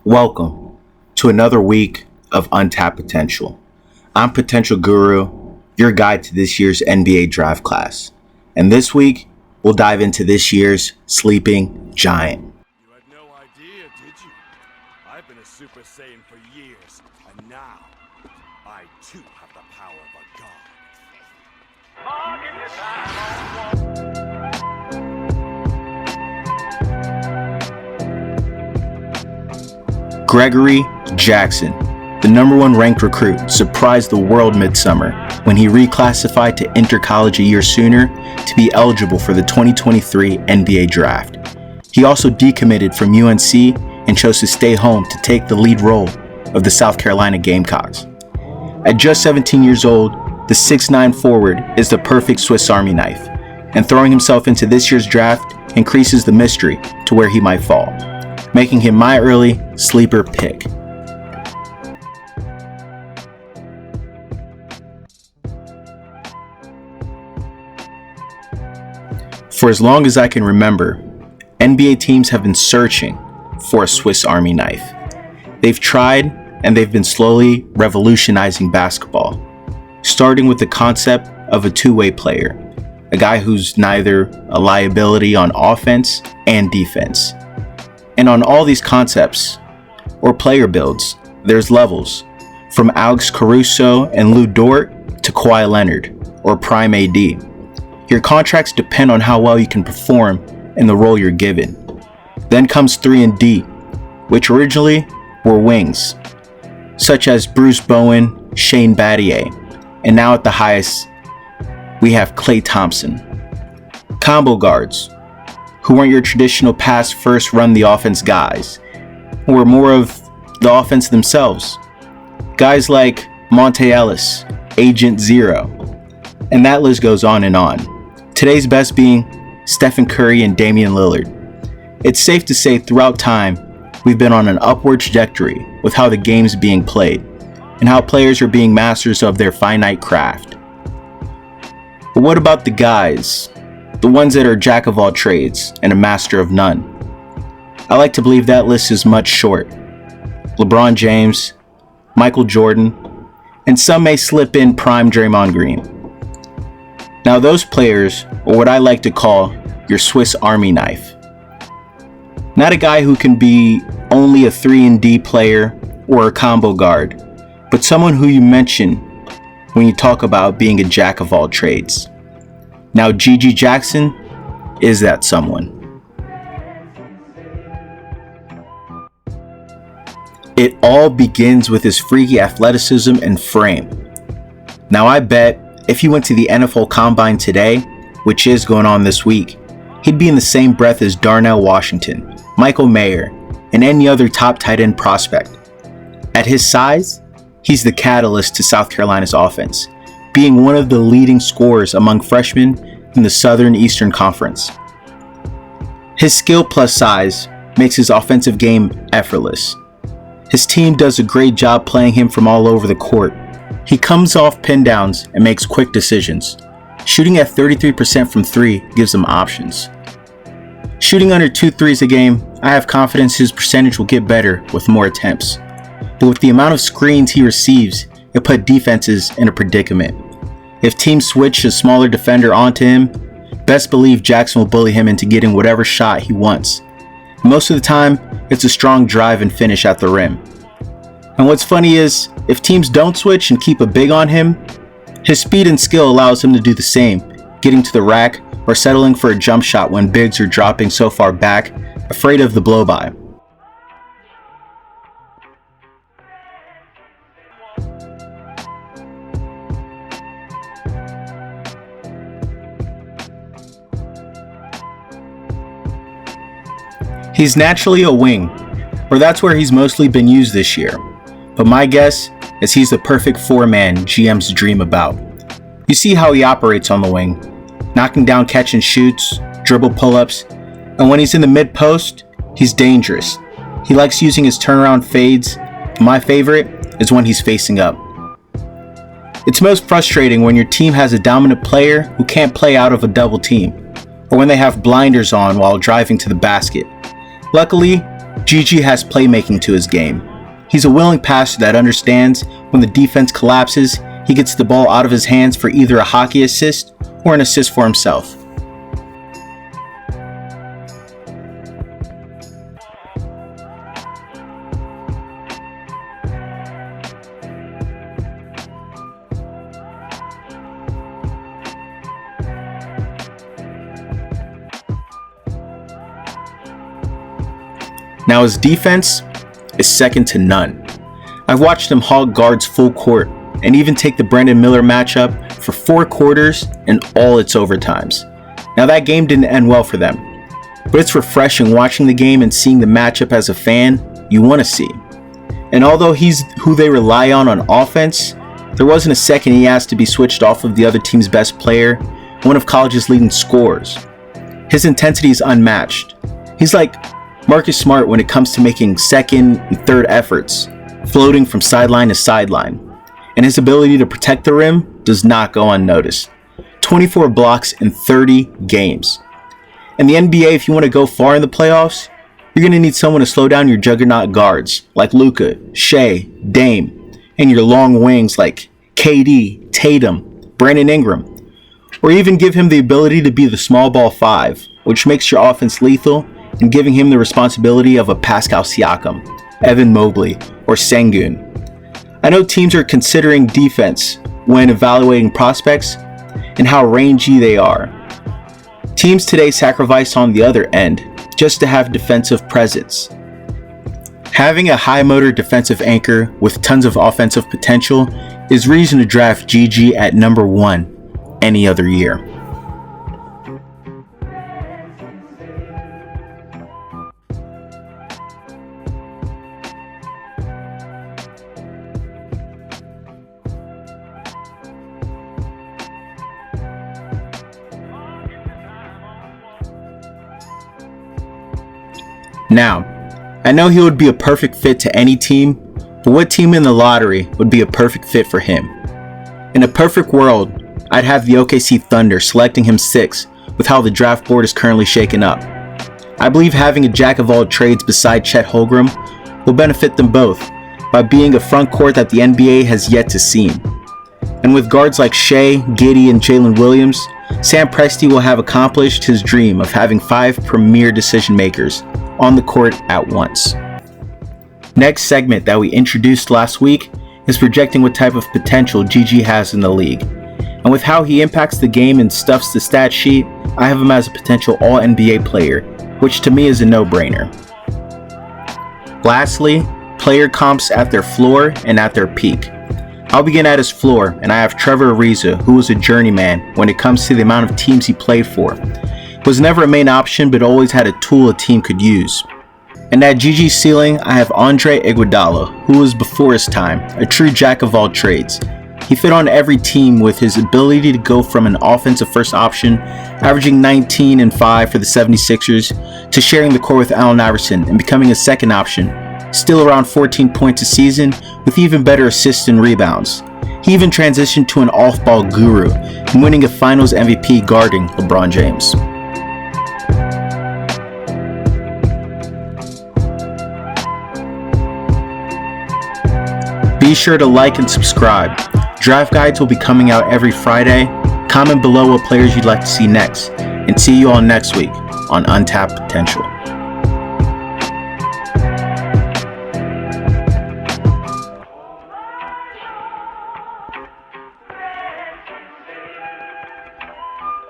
Welcome to another week of Untapped Potential. I'm Potential Guru, your guide to this year's NBA draft class. And this week, we'll dive into this year's sleeping giant. You had no idea, did you? I've been a Super Saiyan for years, and now I too have the power of a god. Gregory Jackson, the number one ranked recruit, surprised the world midsummer when he reclassified to enter college a year sooner to be eligible for the 2023 NBA draft. He also decommitted from UNC and chose to stay home to take the lead role of the South Carolina Gamecocks. At just 17 years old, the 6'9" forward is the perfect Swiss Army knife, and throwing himself into this year's draft increases the mystery to where he might fall, making him my early sleeper pick. For as long as I can remember, NBA teams have been searching for a Swiss Army knife. They've tried, and they've been slowly revolutionizing basketball, starting with the concept of a two-way player, a guy who's neither a liability on offense and defense. And on all these concepts, or player builds, there's levels, from Alex Caruso and Lou Dort to Kawhi Leonard, or Prime AD. Your contracts depend on how well you can perform in the role you're given. Then comes 3 and D, which originally were wings, such as Bruce Bowen, Shane Battier, and now at the highest, we have Klay Thompson. Combo guards, who weren't your traditional pass first run the offense guys, who were more of the offense themselves. Guys like Monte Ellis, Agent Zero, and that list goes on and on. Today's best being Stephen Curry and Damian Lillard. It's safe to say throughout time, we've been on an upward trajectory with how the game's being played, and how players are being masters of their finite craft. But what about the guys? The ones that are jack of all trades and a master of none? I like to believe that list is much short. LeBron James, Michael Jordan, and some may slip in prime Draymond Green. Now those players are what I like to call your Swiss Army knife. Not a guy who can be only a 3 and D player or a combo guard, but someone who you mention when you talk about being a jack of all trades. Now GG Jackson is that someone. It all begins with his freaky athleticism and frame. Now I bet if he went to the NFL Combine today, which is going on this week, he'd be in the same breath as Darnell Washington, Michael Mayer, and any other top tight end prospect. At his size, he's the catalyst to South Carolina's offense, being one of the leading scorers among freshmen in the Southern Eastern Conference. His skill plus size makes his offensive game effortless. His team does a great job playing him from all over the court. He comes off pin downs and makes quick decisions. Shooting at 33% from 3 gives him options. Shooting under 2 threes a game, I have confidence his percentage will get better with more attempts. But with the amount of screens he receives, it put defenses in a predicament. If teams switch a smaller defender onto him, best believe Jackson will bully him into getting whatever shot he wants. Most of the time, it's a strong drive and finish at the rim. And what's funny is, if teams don't switch and keep a big on him, his speed and skill allows him to do the same, getting to the rack or settling for a jump shot when bigs are dropping so far back, afraid of the blow-by. He's naturally a wing, or that's where he's mostly been used this year, but my guess is he's the perfect 4-man GMs dream about. You see how he operates on the wing, knocking down catch and shoots, dribble pull-ups, and when he's in the mid-post, he's dangerous. He likes using his turnaround fades. My favorite is when he's facing up. It's most frustrating when your team has a dominant player who can't play out of a double team, or when they have blinders on while driving to the basket. Luckily, Gigi has playmaking to his game. He's a willing passer that understands when the defense collapses, he gets the ball out of his hands for either a hockey assist or an assist for himself. Now his defense is second to none. I've watched him hog guards full court and even take the Brandon Miller matchup for 4 quarters and all its overtimes. Now that game didn't end well for them, but it's refreshing watching the game and seeing the matchup as a fan you want to see. And although he's who they rely on offense, there wasn't a second he asked to be switched off of the other team's best player, one of college's leading scorers. His intensity is unmatched. He's like Marcus Smart when it comes to making second and third efforts, floating from sideline to sideline. And his ability to protect the rim does not go unnoticed. 24 blocks in 30 games. In the NBA, if you want to go far in the playoffs, you're going to need someone to slow down your juggernaut guards like Luka, Shea, Dame, and your long wings like KD, Tatum, Brandon Ingram. Or even give him the ability to be the small ball 5, which makes your offense lethal, and giving him the responsibility of a Pascal Siakam, Evan Mobley, or Sengun. I know teams are considering defense when evaluating prospects and how rangy they are. Teams today sacrifice on the other end just to have defensive presence. Having a high motor defensive anchor with tons of offensive potential is reason to draft Gigi at number 1 any other year. Now, I know he would be a perfect fit to any team, but what team in the lottery would be a perfect fit for him? In a perfect world, I'd have the OKC Thunder selecting him 6 with how the draft board is currently shaken up. I believe having a jack of all trades beside Chet Holmgren will benefit them both by being a front court that the NBA has yet to see. And with guards like Shea, Giddey, and Jalen Williams, Sam Presti will have accomplished his dream of having 5 premier decision makers on the court at once. Next segment that we introduced last week is projecting what type of potential Gigi has in the league. And with how he impacts the game and stuffs the stat sheet, I have him as a potential All-NBA player, which to me is a no-brainer. Lastly, player comps at their floor and at their peak. I'll begin at his floor, and I have Trevor Ariza, who was a journeyman when it comes to the amount of teams he played for. Was never a main option, but always had a tool a team could use. And at Gigi's ceiling, I have Andre Iguodala, who was before his time, a true jack of all trades. He fit on every team with his ability to go from an offensive first option, averaging 19 and 5 for the 76ers, to sharing the court with Allen Iverson and becoming a second option, still around 14 points a season with even better assists and rebounds. He even transitioned to an off-ball guru and winning a finals MVP guarding LeBron James. Be sure to like and subscribe. Draft guides will be coming out every Friday. Comment below what players you'd like to see next. And see you all next week on Untapped Potential.